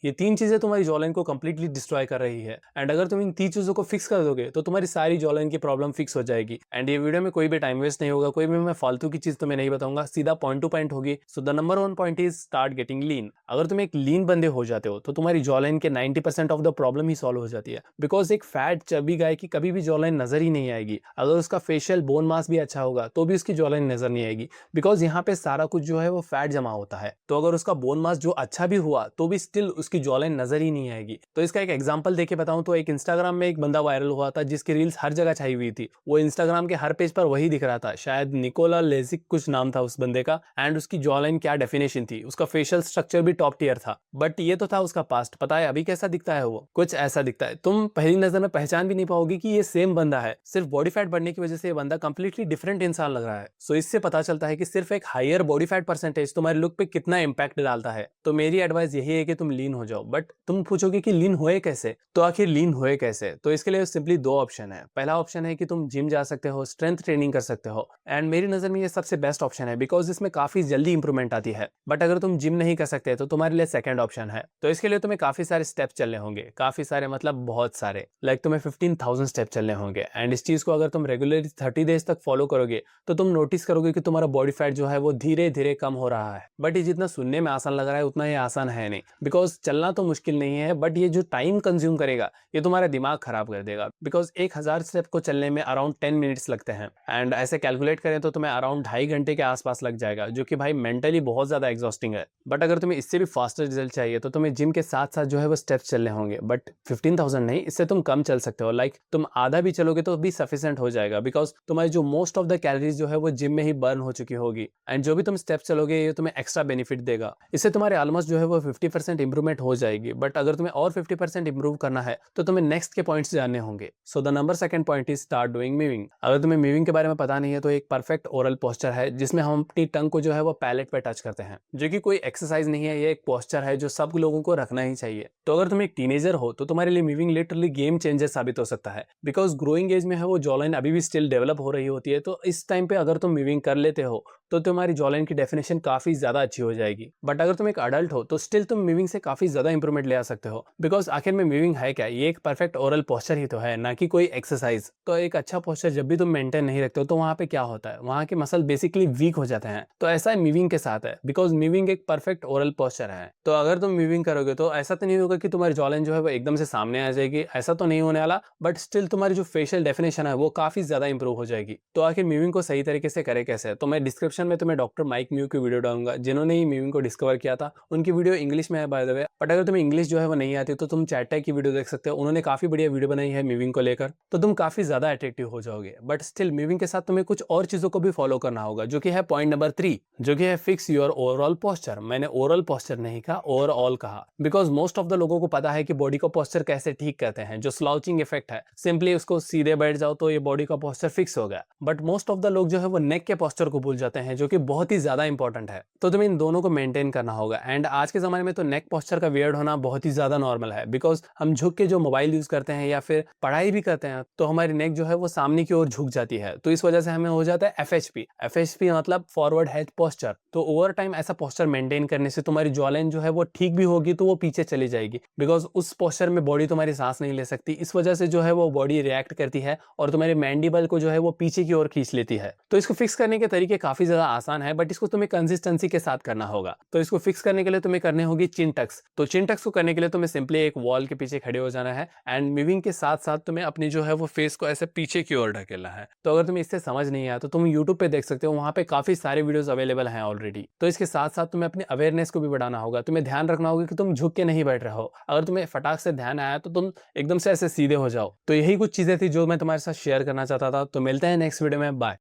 ये 3 चीजें तुम्हारी जॉलाइन को कंप्लीटली डिस्ट्रॉय कर रही है। एंड अगर तुम इन 3 चीजों को फिक्स कर दोगे तो तुम्हारी सारी जॉलाइन की प्रॉब्लम फिक्स हो जाएगी। एंड ये वीडियो में कोई भी टाइम वेस्ट नहीं होगा, कोई भी मैं फालतू की चीज तुम्हें नहीं बताऊंगा, सीधा पॉइंट टू पॉइंट होगी। So the number 1 point is start getting lean. अगर तुम एक लीन बंदे हो जाते हो तो तुम्हारी जॉलाइन के 90% of the problem he solve हो जाती है। बिकॉज एक फैट चर्बी गाय की कभी भी जॉलाइन नजर ही नहीं आएगी। अगर उसका फेशियल बोन मास भी अच्छा होगा तो भी उसकी जॉलाइन नजर नहीं आएगी, बिकॉज यहाँ पे सारा कुछ जो है वो फैट जमा होता है। तो अगर उसका बोन मास जो अच्छा भी हुआ तो भी स्टिल उसकी जॉलाइन नजर ही नहीं आएगी। तो इसका एक एग्जांपल देके बताऊं तो एक इंस्टाग्राम में एक बंदा वायरल हुआ था जिसकी रील्स हर जगह छाई हुई थी। वो इंस्टाग्राम के हर पेज पर वही दिख रहा था, शायद निकोला लेजिक कुछ नाम था उस बंदे का। एंड उसकी जॉलाइन क्या डेफिनेशन थी, उसका फेशियल स्ट्रक्चर भी टॉप टियर था। बट ये तो था उसका पास्ट। पता है अभी कैसा दिखता है? वो कुछ ऐसा दिखता है, तुम पहली नजर में पहचान भी नहीं पाओगे कि ये सेम बंदा है। सिर्फ बॉडी फैट बढ़ने की वजह से ये बंदा कंप्लीटली डिफरेंट इंसान लग रहा है। सो इससे पता चलता है कि सिर्फ एक हायर बॉडी फैट परसेंटेज तुम्हारे लुक पे कितना इंपैक्ट डालता है। तो मेरी एडवाइस यही है कि तुम लीन हो जाओ। बट तुम पूछोगे कि लीन होए कैसे? तो आखिर लीन होए कैसे? तो इसके लिए सिंपली 2 ऑप्शन है। पहला ऑप्शन है कि तुम जिम जा सकते हो, स्ट्रेंथ ट्रेनिंग कर सकते हो। एंड मेरी नजर में ये सबसे बेस्ट ऑप्शन है, बिकॉज इसमें काफी जल्दी इंप्रूवमेंट आती है। बट अगर तुम जिम नहीं कर सकते तो तुम्हारे लिए सेकंड ऑप्शन है। तो इसके लिए तुम्हें काफी सारे स्टेप्स चलने होंगे, काफी सारे मतलब बहुत सारे, लाइक तुम्हें 15,000 स्टेप चलने होंगे। एंड इस चीज को अगर तुम रेगुलरली 30 डेज तक फॉलो करोगे तो तुम नोटिस करोगे कि तुम्हारा बॉडी फैट जो है वो धीरे धीरे कम हो रहा है। बट ये जितना सुनने में आसान लग रहा है उतना ये आसान है नहीं, बिकॉज चलना तो मुश्किल नहीं है, बट ये जो टाइम कंज्यूम करेगा ये तुम्हारा दिमाग खराब कर देगा। बिकॉज 1000 स्टेप को चलने में अराउंड 10 मिनट्स लगते हैं। एंड ऐसे कैलकुलेट करें तो तुम्हें अराउंड 2.5 घंटे के आसपास लग जाएगा, जो कि भाई मेंटली बहुत ज्यादा एग्जॉस्टिंग है। बट अगर तुम्हें इससे भी फास्टर रिजल्ट चाहिए तो तुम्हें जिम के साथ साथ जो है वो स्टेप्स चलने होंगे। बट 15,000 नहीं, इससे तुम कम चल सकते हो। लाइक तुम आधा भी चलोगे तो भी सफिशिएंट हो जाएगा, बिकॉज तुम्हारी जो मोस्ट ऑफ द कैलोरीज जो है वो जिम में ही बर्न हो चुकी होगी। एंड जो भी तुम स्टेप्स चलोगे ये तुम्हें एक्स्ट्रा बेनिफिट देगा। इससे तुम्हारे ऑलमोस्ट जो है वो 50% इंप्रूवमेंट हो जाएगी। बट अगर तुम्हें और 50% इंप्रूव करना है तो तुम्हें नेक्स्ट के पॉइंट्स जानने होंगे। सो the number 2 point is start doing moving. अगर तुम्हें मूविंग के बारे में पता नहीं है तो एक परफेक्ट ओरल पोस्चर है जिसमें हम अपनी टंग को जो है वो पैलेट पे टच करते हैं, जो कि कोई एक्सरसाइज नहीं है, ये एक पोस्चर है जो सब लोगों को रखना ही चाहिए। तो अगर तुम एक टीनेजर हो तो तुम्हारे लिए मूविंग लिटरली गेम चेंजर साबित हो सकता है, बिकॉज ग्रोइंग एज में है वो जॉलाइन अभी भी स्टिल डेवलप हो रही होती है। तो इस टाइम पे अगर तुम मूविंग कर लेते हो तो तुम्हारी जॉलाइन की डेफिनेशन काफी ज्यादा अच्छी हो जाएगी। बट अगर तुम एक अडल्ट हो तो स्टिल तुम मूविंग से काफी ज्यादा इंप्रूवमेंट ले आ सकते हो, बिकॉज आखिर में मूविंग है क्या? ये एक परफेक्ट ओरल पोस्चर ही तो है, ना कि कोई एक्सरसाइज। तो एक अच्छा पोस्चर जब भी तुम मेंटेन नहीं रखते हो तो वहां पे क्या होता है, वहां के मसल बेसिकली वीक हो जाते हैं। तो ऐसा मूविंग के साथ है, बिकॉज मूविंग एक परफेक्ट ओरल पोस्चर है। तो अगर तुम मूविंग करोगे तो ऐसा तो नहीं होगा कि तुम्हारी जॉलाइन जो है वो एकदम से सामने आ जाएगी, ऐसा तो नहीं होने वाला। बट स्टिल तुम्हारी जो फेशियल डेफिनेशन है वो काफी ज्यादा इंप्रूव हो जाएगी। तो आखिर मूविंग को सही तरीके से करे कैसे? तो मैं डिस्क्रिप्शन में तुम्हें डॉक्टर माइक म्यू की वीडियो डालूंगा, जिन्होंने ही मूविंग को डिस्कवर किया था। उनकी वीडियो इंग्लिश में है बाय द वे। बट अगर तुम्हें इंग्लिश जो है वो नहीं आती तो तुम चैट की वीडियो देख सकते हो, उन्होंने काफी बढ़िया वीडियो बनाई है मूविंग को लेकर। तो तुम काफी ज्यादा अट्रैक्टिव हो जाओगे। बट स्टिल मूविंग के साथ तुम्हें कुछ और चीजों को भी फॉलो करना होगा, जो कि है पॉइंट नंबर 3, जो कि है फिक्स योर ओवरऑल पोस्चर। मैंने ओवरऑल पोस्चर नहीं कहा, ओवरऑल कहा, बिकॉज मोस्ट ऑफ द लोगों को पता है कि बॉडी का पोस्चर कैसे ठीक करते हैं। जो स्लाउचिंग इफेक्ट है, सिंपली उसको सीधे बैठ जाओ तो ये बॉडी का पोस्चर फिक्स हो गया। बट मोस्ट ऑफ द लोग जो है वो नेक के पोस्चर को भूल जाते हैं, जो कि बहुत ही ज्यादा इंपॉर्टेंट है। तो तुम्हें इन दोनों को मेंटेन करना होगा। एंड आज के जमाने में तो नेक पोस्चर का वियर्ड होना बहुत ही ज्यादा नॉर्मल है, बिकॉज हम झुक के जो मोबाइल यूज करते हैं या फिर पढ़ाई भी करते हैं तो हमारी नेक जो है वो सामने की ओर झुक जाती है। तो इस वजह से हमें हो जाता है एफएचपी। एफएचपी मतलब फॉरवर्ड हेड पोस्चर। तो ओवर टाइम ऐसा पोस्चर मेंटेन करने से तुम्हारी जॉलाइन जो है वो ठीक भी होगी तो वो पीछे चली जाएगी, बिकॉज उस पोस्चर में बॉडी तुम्हारी सांस नहीं ले सकती। इस वजह से जो है वो बॉडी रिएक्ट करती है और तुम्हारे मैंडिबल को जो है वो पीछे की ओर खींच लेती है। तो इसको फिक्स करने के तरीके काफी ज्यादा आसान है, बट इसको तुम्हें कंसिस्टेंसी के साथ करना होगा। तो इसको फिक्स करने के लिए तुम्हें करने होगी चिन टक्स। तो चिन टक्स को करने के लिए तुम्हें सिंपली एक वॉल के पीछे खड़े हो जाना है एंड मूविंग के साथ साथ तुम्हें अपनी जो है वो फेस को ऐसे पीछे की ओर ढकेलना है। तो अगर तुम्हें इससे समझ नहीं आया तो तुम यूट्यूब पे देख सकते हो, वहां पे काफी सारे वीडियोस अवेलेबल हैं ऑलरेडी। तो इसके साथ साथ तुम्हें अपनी अवेयरनेस को भी बढ़ाना होगा। तुम्हें ध्यान रखना होगा कि तुम झुक के नहीं बैठ रहे हो। अगर तुम्हें फटाक से ध्यान आया तो तुम एकदम से ऐसे सीधे हो जाओ। तो यही कुछ चीजें थी जो मैं तुम्हारे साथ शेयर करना चाहता था। तो मिलते हैं नेक्स्ट वीडियो में, बाय।